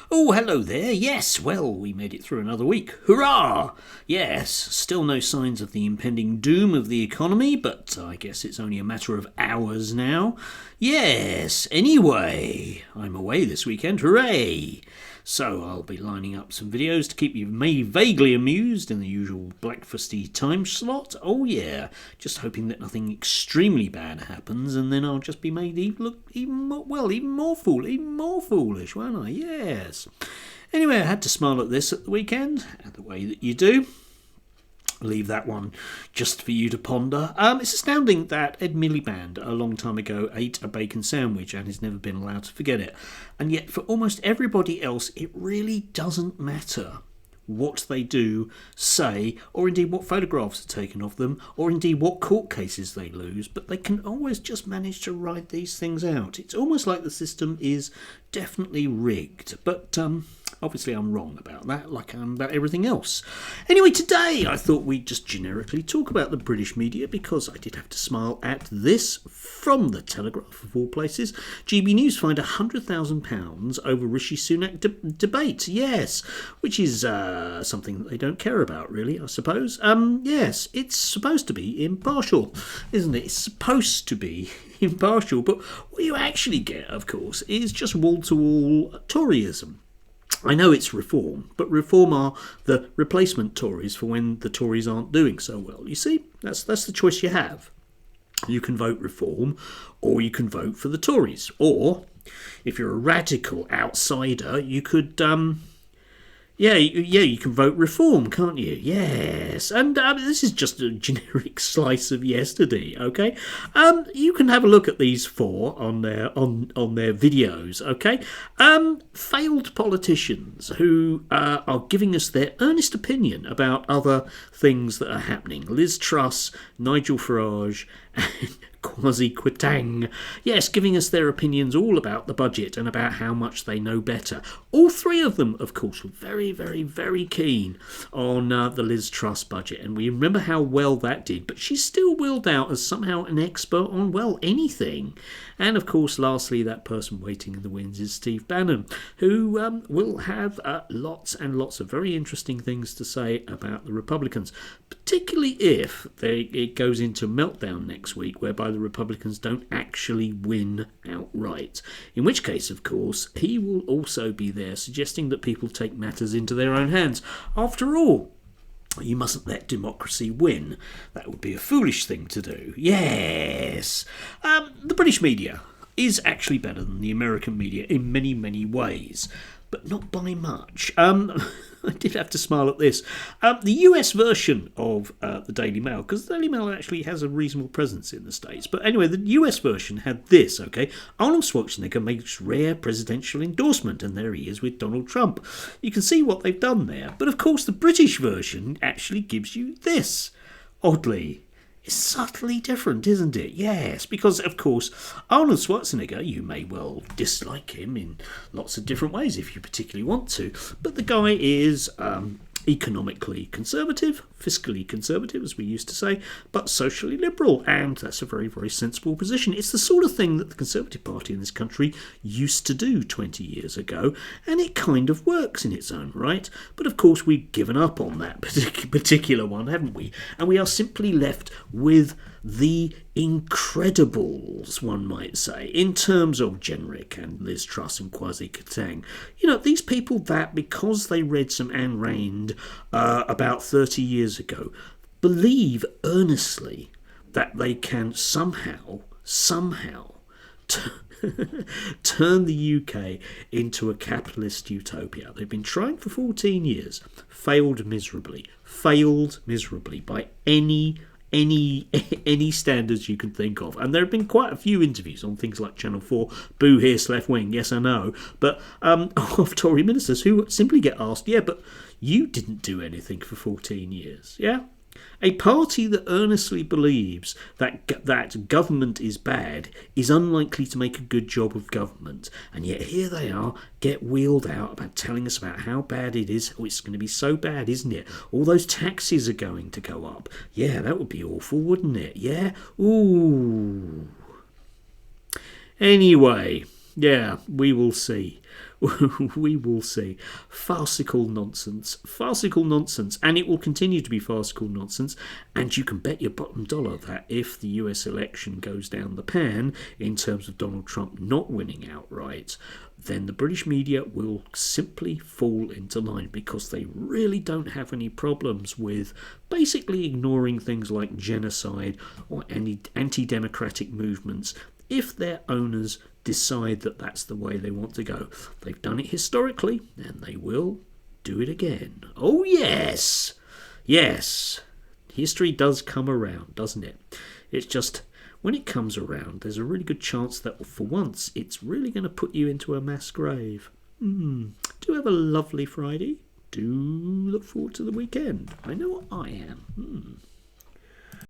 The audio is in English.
Oh, hello there. Yes, well, we made it through another week. Hurrah! Yes, still no signs of the impending doom of the economy, but I guess it's only a matter of hours now. Yes, anyway, I'm away this weekend. Hooray! So I'll be lining up some videos to keep you vaguely amused in the usual breakfasty time slot. Oh yeah, just hoping that nothing extremely bad happens, and then I'll just be made look even more foolish, won't I? Yes. Anyway, I had to smile at this at the weekend, the way that you do. Leave that one just for you to ponder. It's astounding that Ed Miliband a long time ago ate a bacon sandwich and has never been allowed to forget it. And yet for almost everybody else it really doesn't matter what they do, say, or indeed what photographs are taken of them, or indeed what court cases they lose, but they can always just manage to ride these things out. It's almost like the system is definitely rigged, but obviously I'm wrong about that, like I am about everything else. Anyway, today I thought we'd just generically talk about the British media, because I did have to smile at this from the Telegraph, of all places. GB News fined £100,000 over Rishi Sunak debate. Yes, which is something that they don't care about, really, I suppose. Yes, it's supposed to be impartial, isn't it? It's supposed to be impartial, but what you actually get, of course, is just wall-to-wall Toryism. I know it's reform, but reform are the replacement Tories for when the Tories aren't doing so well. You see, that's the choice you have. You can vote reform, or you can vote for the Tories. Or, if you're a radical outsider, you could you can vote reform, can't you? Yes. And this is just a generic slice of yesterday, okay? You can have a look at these four on their videos, okay? Failed politicians who are giving us their earnest opinion about other things that are happening. Liz Truss, Nigel Farage, and Kwasi. Yes, giving us their opinions all about the budget and about how much they know better. All three of them, of course, were very, very, very keen on the Liz Truss budget, and we remember how well that did, but she's still wheeled out as somehow an expert on, well, anything. And, of course, lastly, that person waiting in the wings is Steve Bannon, who will have lots and lots of very interesting things to say about the Republicans, particularly if it goes into meltdown next week, whereby the Republicans don't actually win outright. In which case, of course, he will also be there suggesting that people take matters into their own hands. After all, you mustn't let democracy win. That would be a foolish thing to do. Yes. The British media is actually better than the American media in many, many ways, but not by much. I did have to smile at this. The US version of the Daily Mail, because the Daily Mail actually has a reasonable presence in the States. But anyway, the US version had this, okay? Arnold Schwarzenegger makes rare presidential endorsement, and there he is with Donald Trump. You can see what they've done there. But of course, the British version actually gives you this, oddly. It's subtly different, isn't it? Yes, because, of course, Arnold Schwarzenegger, you may well dislike him in lots of different ways if you particularly want to, but the guy is economically conservative, fiscally conservative, as we used to say, but socially liberal, and that's a very, very sensible position. It's the sort of thing that the Conservative Party in this country used to do 20 years ago, and it kind of works in its own right. But of course, we've given up on that particular one, haven't we? And we are simply left with the Incredibles, one might say, in terms of Jenrick and Liz Truss and Kwarteng. You know, these people that, because they read some Ayn Rand about 30 years ago, believe earnestly that they can somehow turn the UK into a capitalist utopia. They've been trying for 14 years, failed miserably by any standards you can think of. And there have been quite a few interviews on things like Channel 4, boo here, left wing, yes I know, but of Tory ministers who simply get asked, yeah, but you didn't do anything for 14 years, yeah? A party that earnestly believes that government is bad is unlikely to make a good job of government. And yet here they are, get wheeled out about telling us about how bad it is. Oh, it's going to be so bad, isn't it? All those taxes are going to go up. Yeah, that would be awful, wouldn't it? Yeah? Ooh. Anyway, yeah, we will see. We will see. Farcical nonsense. Farcical nonsense. And it will continue to be farcical nonsense. And you can bet your bottom dollar that if the US election goes down the pan in terms of Donald Trump not winning outright, then the British media will simply fall into line, because they really don't have any problems with basically ignoring things like genocide or any anti-democratic movements if their owners decide that that's the way they want to go. They've done it historically, and they will do it again. Oh yes! Yes! History does come around, doesn't it? It's just, when it comes around, there's a really good chance that for once it's really going to put you into a mass grave. Do have a lovely Friday. Do look forward to the weekend. I know I am.